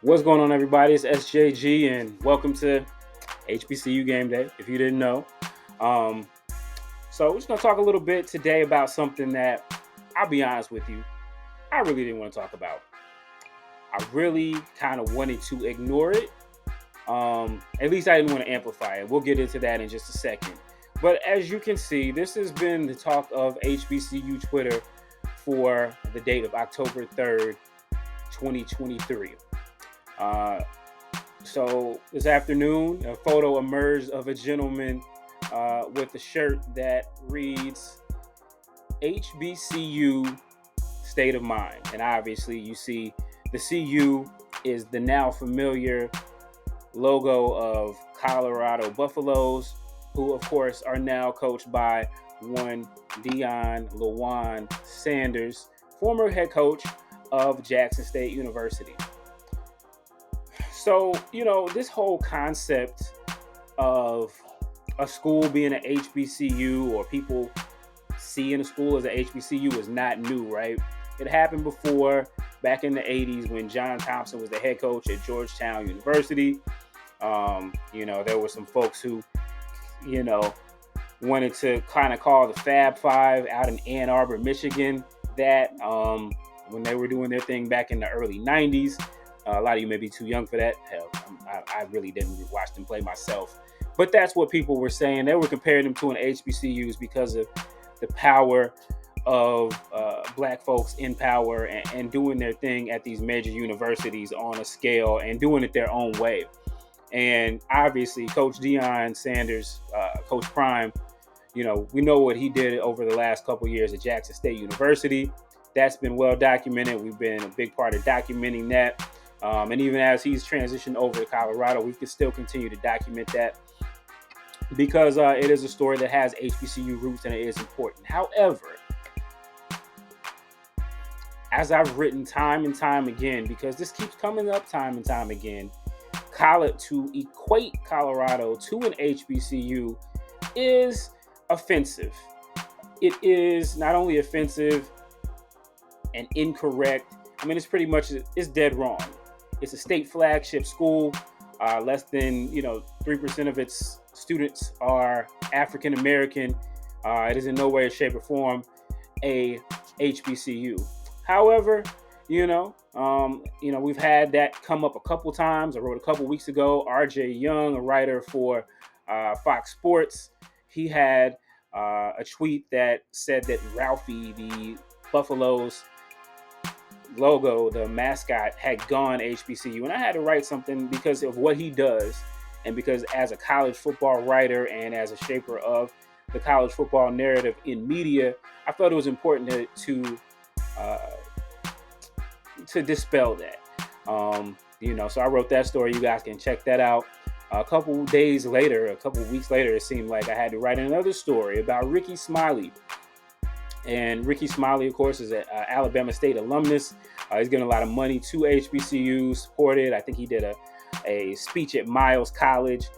What's going on, everybody? It's SJG, and welcome to HBCU Game Day. If you didn't know, um, so we're just gonna talk a little bit today about something that I'll be honest with you, I really didn't want to talk about. I really kind of wanted to ignore it. At least I didn't want to amplify it. We'll get into that in just a second. But as you can see, this has been the talk of HBCU Twitter for the date of October 3rd, 2023. Uh, So this afternoon, a photo emerged of a gentleman with a shirt that reads HBCU State of Mind. And obviously, you see the CU is the now familiar logo of Colorado Buffaloes, who, of course, are now coached by one Deion Lawan Sanders, former head coach of Jackson State University. So, this whole concept of a school being an HBCU or people seeing a school as an HBCU is not new, right? It happened before back in the 80s when John Thompson was the head coach at Georgetown University. There were some folks who, you know, wanted to kind of call the Fab Five out in Ann Arbor, Michigan, that when they were doing their thing back in the early 90s. A lot of you may be too young for that. Hell, I really didn't watch them play myself. But that's what people were saying. They were comparing them to an HBCUs because of the power of black folks in power and doing their thing at these major universities on a scale and doing it their own way. And obviously, Coach Deion Sanders, Coach Prime, we know what he did over the last couple of years at Jackson State University. That's been well documented. We've been a big part of documenting that. And even as he's transitioned over to Colorado, we can still continue to document that because it is a story that has HBCU roots and it is important. However, as I've written time and time again, because this keeps coming up time and time again, to equate Colorado to an HBCU is offensive. It is not only offensive and incorrect. I mean, it's dead wrong. It's a state flagship school. Less than 3% of its students are African American. It is in no way, shape, or form a HBCU. However, we've had that come up a couple times. I wrote a couple weeks ago. R.J. Young, a writer for Fox Sports, he had a tweet that said that Ralphie, the Buffaloes logo, the mascot, had gone HBCU. And I had to write something because of what he does and because as a college football writer and as a shaper of the college football narrative in media, I felt it was important to dispel that. So I wrote that story. You guys can check that out. A couple weeks later, it seemed like I had to write another story about Ricky Smiley. And Ricky Smiley, of course, is an Alabama State alumnus. He's getting a lot of money to HBCUs, supported. I think he did a speech at Miles College.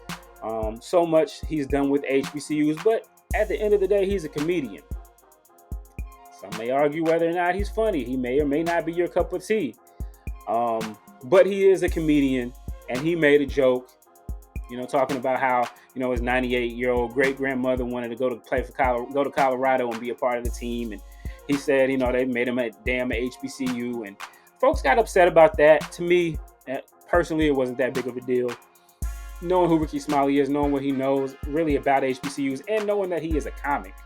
So much he's done with HBCUs. But at the end of the day, he's a comedian. Some may argue whether or not he's funny. He may or may not be your cup of tea. But he is a comedian, and he made a joke, talking about how, his 98-year-old great-grandmother wanted to go to Colorado and be a part of the team. And he said, they made him a damn HBCU. And folks got upset about that. To me, personally, it wasn't that big of a deal. Knowing who Ricky Smiley is, knowing what he knows really about HBCUs, and knowing that he is a comic,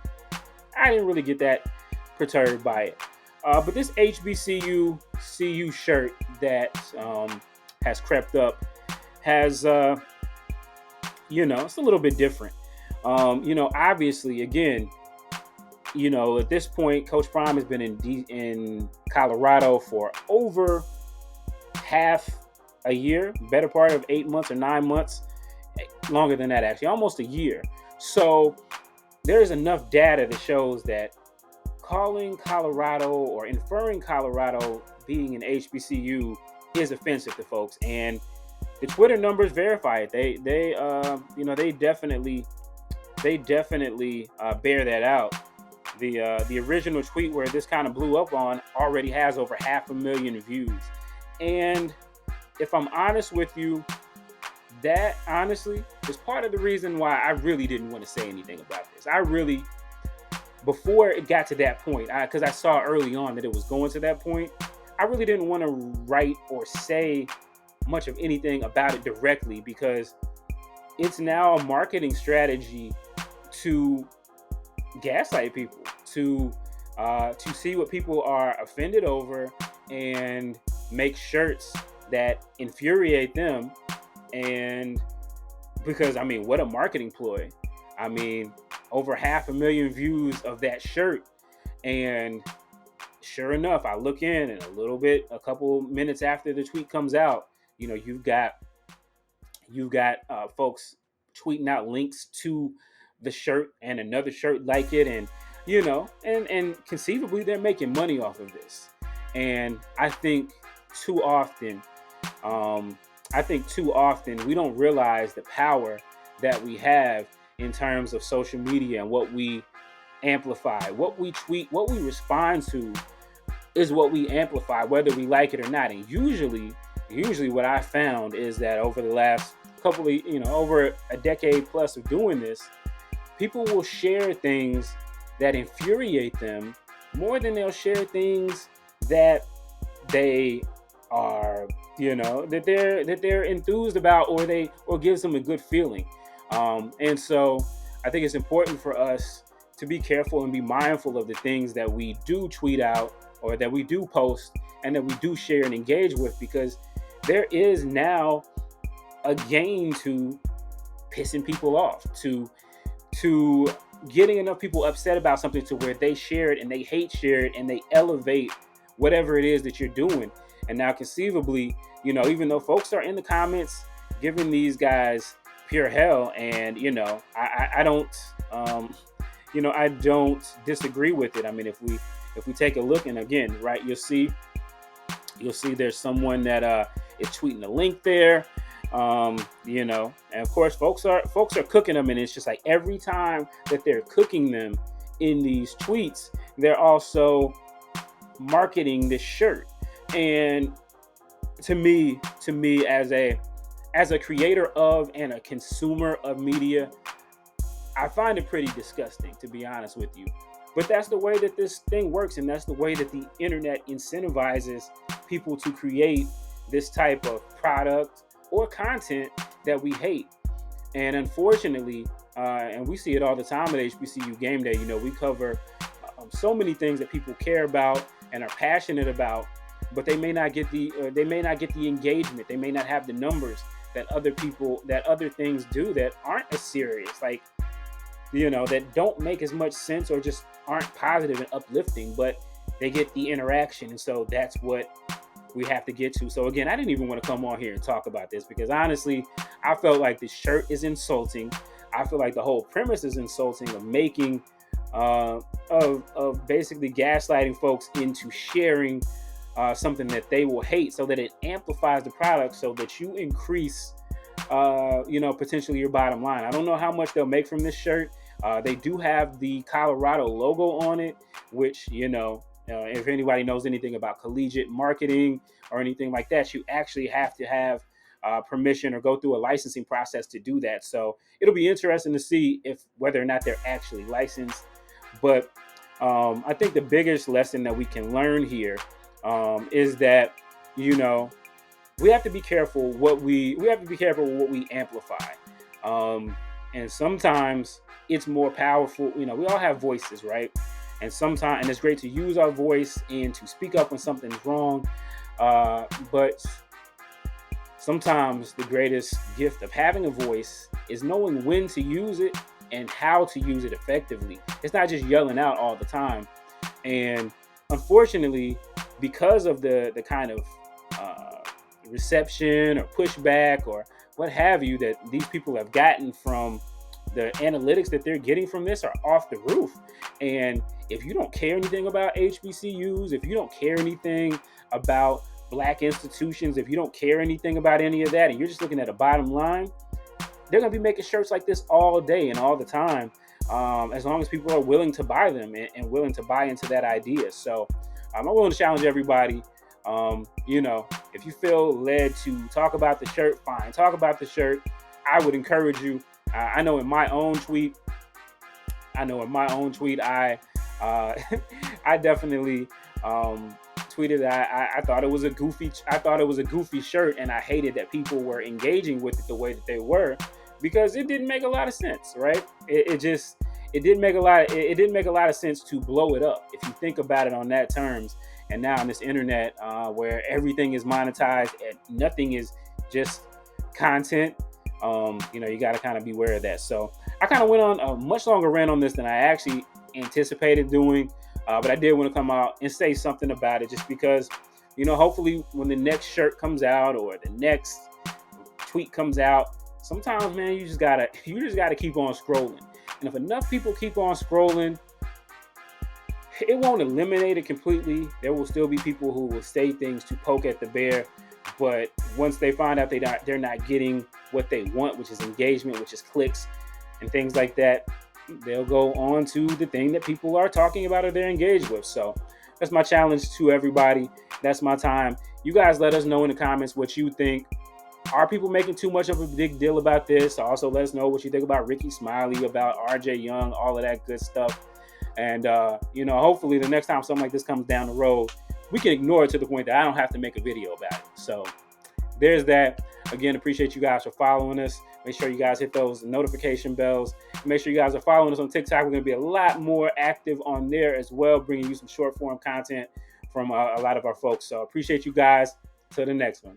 I didn't really get that perturbed by it. But this HBCU CU shirt that has crept up has, it's a little bit different. Obviously, again, at this point, Coach Prime has been in Colorado for over half a year, better part of 8 months or 9 months, longer than that, actually, almost a year. So there's enough data that shows that calling Colorado or inferring Colorado being an HBCU is offensive to folks, and the Twitter numbers verify it. They definitely bear that out. The original tweet where this kind of blew up on already has over 500,000 views, and if I'm honest with you, that honestly is part of the reason why I really didn't want to say anything about this. I really, before it got to that point, because I saw early on that it was going to that point, I really didn't want to write or say much of anything about it directly, because it's now a marketing strategy to gaslight people, to see what people are offended over and make shirts that infuriate them. And because, I mean, what a marketing ploy. I mean, over 500,000 views of that shirt. And sure enough, I look in, and a couple minutes after the tweet comes out, you've got folks tweeting out links to the shirt and another shirt like it, and and conceivably they're making money off of this. And I think too often we don't realize the power that we have in terms of social media and what we amplify, what we tweet, what we respond to is what we amplify, whether we like it or not. And usually what I found is that over the last couple of, over a decade plus of doing this, people will share things that infuriate them more than they'll share things that they are, that they're enthused about, or gives them a good feeling. And so I think it's important for us to be careful and be mindful of the things that we do tweet out, or that we do post, and that we do share and engage with, because there is now a gain to pissing people off, to getting enough people upset about something to where they share it and they hate share it and they elevate whatever it is that you're doing. And now conceivably, even though folks are in the comments giving these guys pure hell, and I don't disagree with it. I mean, if we take a look, and again, right, you'll see there's someone that is tweeting a link there. And of course folks are cooking them, and it's just like every time that they're cooking them in these tweets, they're also marketing this shirt. And to me as a creator of and a consumer of media, I find it pretty disgusting, to be honest with you. But that's the way that this thing works, and that's the way that the internet incentivizes people to create this type of product or content that we hate. And unfortunately, and we see it all the time at HBCU Game Day, we cover so many things that people care about and are passionate about, but they may not get the engagement. They may not have the numbers that other things do that aren't as serious, like, that don't make as much sense or just aren't positive and uplifting, but they get the interaction. And so that's what we have to get to. So again, I didn't even want to come on here and talk about this, because honestly, I felt like this shirt is insulting. I feel like the whole premise is insulting, of making of basically gaslighting folks into sharing something that they will hate, so that it amplifies the product, so that you increase potentially your bottom line. I don't know how much they'll make from this shirt. They do have the Colorado logo on it, which, if anybody knows anything about collegiate marketing or anything like that, you actually have to have permission or go through a licensing process to do that. So it'll be interesting to see whether or not they're actually licensed. But I think the biggest lesson that we can learn here is that, we have to be careful what we amplify. And sometimes it's more powerful. We all have voices, right? And it's great to use our voice and to speak up when something's wrong. But sometimes the greatest gift of having a voice is knowing when to use it and how to use it effectively. It's not just yelling out all the time. And unfortunately, because of the kind of reception or pushback or what have you that these people have gotten from the analytics that they're getting from this are off the roof. And if you don't care anything about HBCUs, if you don't care anything about Black institutions, if you don't care anything about any of that, and you're just looking at a bottom line, they're going to be making shirts like this all day and all the time, as long as people are willing to buy them and willing to buy into that idea. So I'm willing to challenge everybody. If you feel led to talk about the shirt, fine, talk about the shirt. I would encourage you. I know in my own tweet, I I definitely tweeted that I thought it was a goofy shirt, and I hated that people were engaging with it the way that they were, because it didn't make a lot of sense, right? It didn't make a lot. It didn't make a lot of sense to blow it up if you think about it on that terms. And now on this internet, where everything is monetized and nothing is just content, you got to kind of beware of that. So I kind of went on a much longer rant on this than I actually anticipated doing, but I did want to come out and say something about it, just because, hopefully when the next shirt comes out or the next tweet comes out, sometimes, man, you just gotta keep on scrolling. And if enough people keep on scrolling, it won't eliminate it completely. There will still be people who will say things to poke at the bear, but once they find out they're not getting what they want, which is engagement, which is clicks and things like that, they'll go on to the thing that people are talking about or they're engaged with. So that's my challenge to everybody. That's my time. You guys let us know in the comments what you think. Are people making too much of a big deal about this? Also, let us know what you think about Rickey Smiley, about RJ Young, all of that good stuff. And, hopefully the next time something like this comes down the road, we can ignore it to the point that I don't have to make a video about it. So there's that. Again, appreciate you guys for following us. Make sure you guys hit those notification bells. Make sure you guys are following us on TikTok. We're going to be a lot more active on there as well, bringing you some short form content from a lot of our folks. So appreciate you guys. Till the next one.